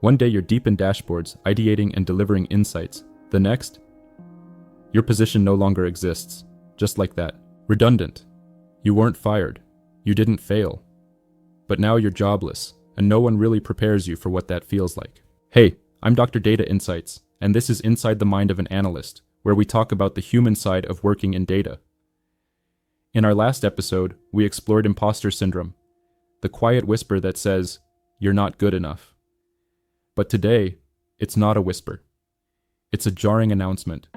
One day you're deep in dashboards, ideating and delivering insights. The next, your position no longer exists. Just like that. Redundant. You weren't fired. You didn't fail. But now you're jobless, and no one really prepares you for what that feels like. Hey, I'm Dr. Data Insights, and this is Inside the Mind of an Analyst, where we talk about the human side of working in data. In our last episode, we explored impostor syndrome, the quiet whisper that says, "You're not good enough." But today, it's not a whisper. It's a jarring announcement.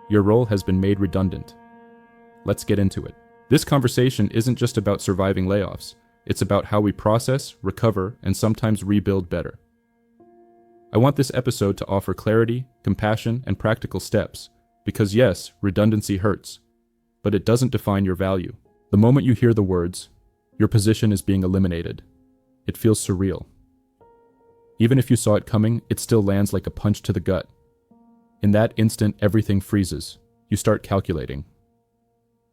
Your role has been made redundant. Let's get into it. This conversation isn't just about surviving layoffs. It's about how we process, recover, and sometimes rebuild better. I want this episode to offer clarity, compassion, and practical steps, because yes, redundancy hurts, but it doesn't define your value. The moment you hear the words, "Your position is being eliminated," it feels surreal. Even if you saw it coming, it still lands like a punch to the gut. In that instant, everything freezes. You start calculating.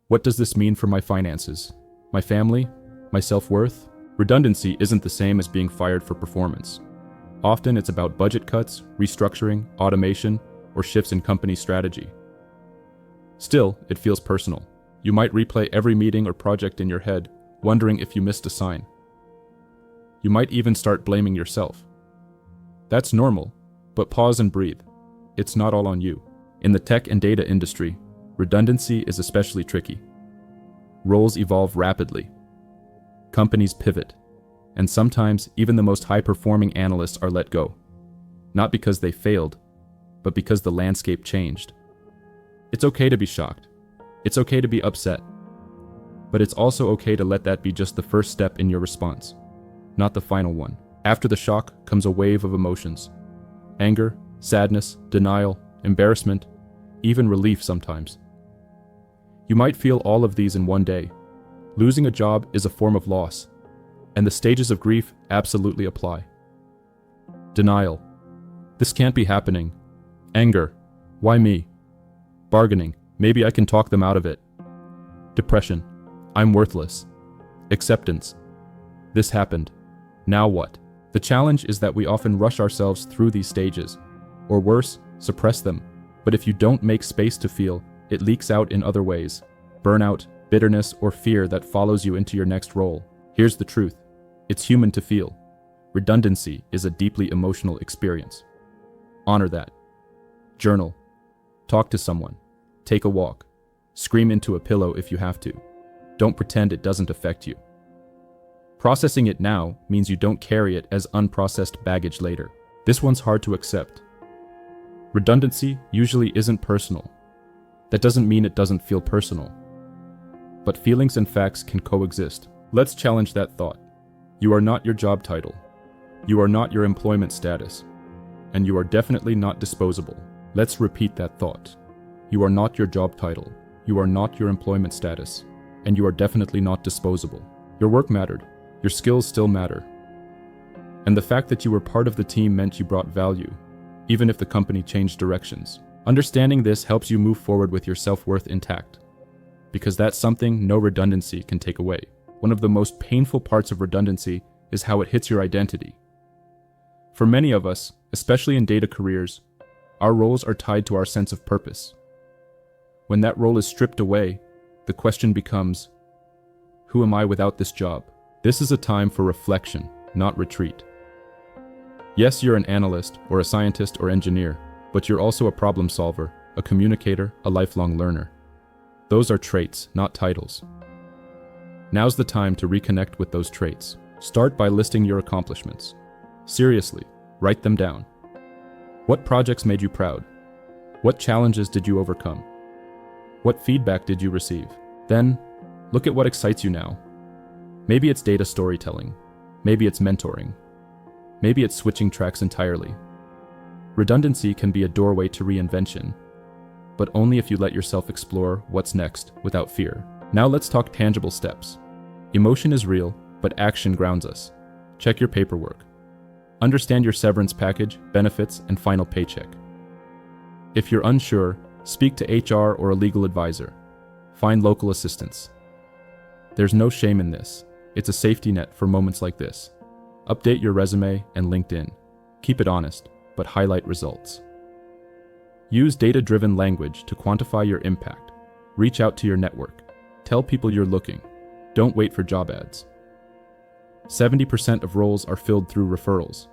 What does this mean for my finances? My family? My self-worth? Redundancy isn't the same as being fired for performance. Often it's about budget cuts, restructuring, automation, or shifts in company strategy. Still, it feels personal. You might replay every meeting or project in your head, wondering if you missed a sign. You might even start blaming yourself. That's normal, but pause and breathe. It's not all on you. In the tech and data industry, redundancy is especially tricky. Roles evolve rapidly. Companies pivot, and sometimes even the most high-performing analysts are let go. Not because they failed, but because the landscape changed. It's okay to be shocked. It's okay to be upset. But it's also okay to let that be just the first step in your response, not the final one. After the shock comes a wave of emotions. Anger, sadness, denial, embarrassment, even relief sometimes. You might feel all of these in one day. Losing a job is a form of loss, and the stages of grief absolutely apply. Denial. This can't be happening. Anger. Why me? Bargaining. Maybe I can talk them out of it. Depression. I'm worthless. Acceptance. This happened. Now what? The challenge is that we often rush ourselves through these stages, or worse, suppress them. But if you don't make space to feel, it leaks out in other ways. Burnout, bitterness, or fear that follows you into your next role. Here's the truth. It's human to feel. Redundancy is a deeply emotional experience. Honor that. Journal. Talk to someone. Take a walk. Scream into a pillow if you have to. Don't pretend it doesn't affect you. Processing it now means you don't carry it as unprocessed baggage later. This one's hard to accept. Redundancy usually isn't personal. That doesn't mean it doesn't feel personal. But feelings and facts can coexist. Let's challenge that thought. You are not your job title. You are not your employment status. And you are definitely not disposable. Let's repeat that thought. You are not your job title. You are not your employment status. And you are definitely not disposable. Your work mattered. Your skills still matter. And the fact that you were part of the team meant you brought value, even if the company changed directions. Understanding this helps you move forward with your self-worth intact, because that's something no redundancy can take away. One of the most painful parts of redundancy is how it hits your identity. For many of us, especially in data careers, our roles are tied to our sense of purpose. When that role is stripped away, the question becomes, who am I without this job? This is a time for reflection, not retreat. Yes, you're an analyst, or a scientist or engineer, but you're also a problem solver, a communicator, a lifelong learner. Those are traits, not titles. Now's the time to reconnect with those traits. Start by listing your accomplishments. Seriously, write them down. What projects made you proud? What challenges did you overcome? What feedback did you receive? Then, look at what excites you now. Maybe it's data storytelling. Maybe it's mentoring. Maybe it's switching tracks entirely. Redundancy can be a doorway to reinvention, but only if you let yourself explore what's next without fear. Now let's talk tangible steps. Emotion is real, but action grounds us. Check your paperwork. Understand your severance package, benefits, and final paycheck. If you're unsure, speak to HR or a legal advisor. Find local assistance. There's no shame in this. It's a safety net for moments like this. Update your resume and LinkedIn. Keep it honest, but highlight results. Use data-driven language to quantify your impact. Reach out to your network. Tell people you're looking. Don't wait for job ads. 70% of roles are filled through referrals.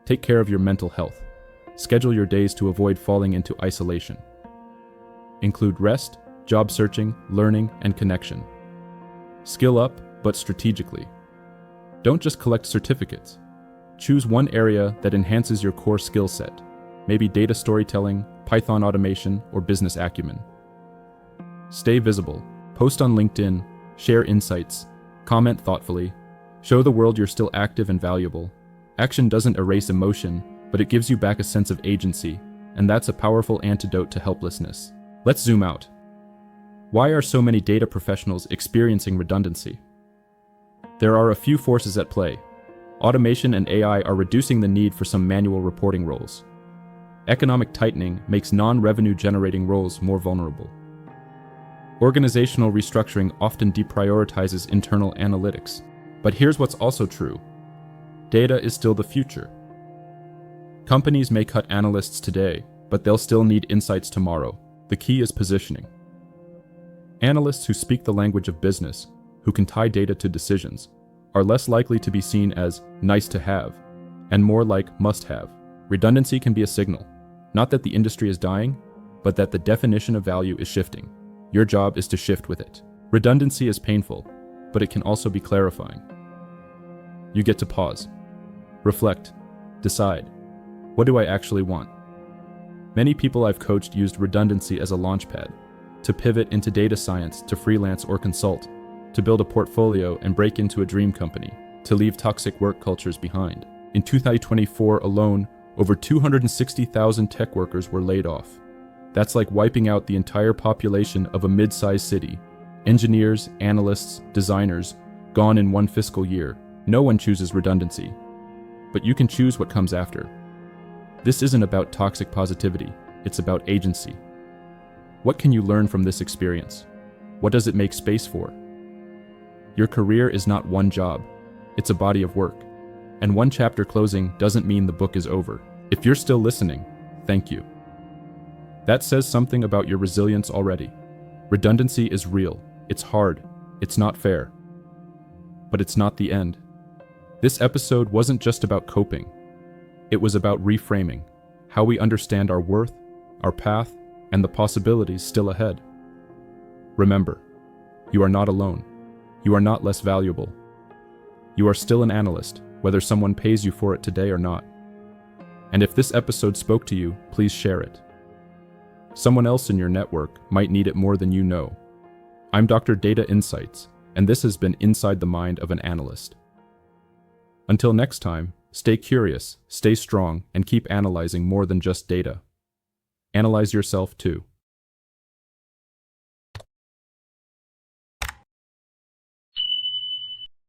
Take care of your mental health. Schedule your days to avoid falling into isolation. Include rest, job searching, learning, and connection. Skill up, but strategically. Don't just collect certificates. Choose one area that enhances your core skill set, maybe data storytelling, Python automation, or business acumen. Stay visible. Post on LinkedIn, share insights, comment thoughtfully, show the world you're still active and valuable. Action doesn't erase emotion, but it gives you back a sense of agency, and that's a powerful antidote to helplessness. Let's zoom out. Why are so many data professionals experiencing redundancy? There are a few forces at play. Automation and AI are reducing the need for some manual reporting roles. Economic tightening makes non-revenue generating roles more vulnerable. Organizational restructuring often deprioritizes internal analytics. But here's what's also true. Data is still the future. Companies may cut analysts today, but they'll still need insights tomorrow. The key is positioning. Analysts who speak the language of business, who can tie data to decisions, are less likely to be seen as nice to have, and more like must have. Redundancy can be a signal, not that the industry is dying, but that the definition of value is shifting. Your job is to shift with it. Redundancy is painful, but it can also be clarifying. You get to pause, reflect, decide, what do I actually want? Many people I've coached used redundancy as a launchpad, to pivot into data science, to freelance or consult, to build a portfolio and break into a dream company, to leave toxic work cultures behind. In 2024 alone, over 260,000 tech workers were laid off. That's like wiping out the entire population of a mid-sized city. Engineers, analysts, designers, gone in one fiscal year. No one chooses redundancy, but you can choose what comes after. This isn't about toxic positivity, it's about agency. What can you learn from this experience? What does it make space for? Your career is not one job, it's a body of work. And one chapter closing doesn't mean the book is over. If you're still listening, thank you. That says something about your resilience already. Redundancy is real, it's hard, it's not fair. But it's not the end. This episode wasn't just about coping. It was about reframing, how we understand our worth, our path, and the possibilities still ahead. Remember, you are not alone. You are not less valuable. You are still an analyst, whether someone pays you for it today or not. And if this episode spoke to you, please share it. Someone else in your network might need it more than you know. I'm Dr. Data Insights, and this has been Inside the Mind of an Analyst. Until next time, stay curious, stay strong, and keep analyzing more than just data. Analyze yourself too.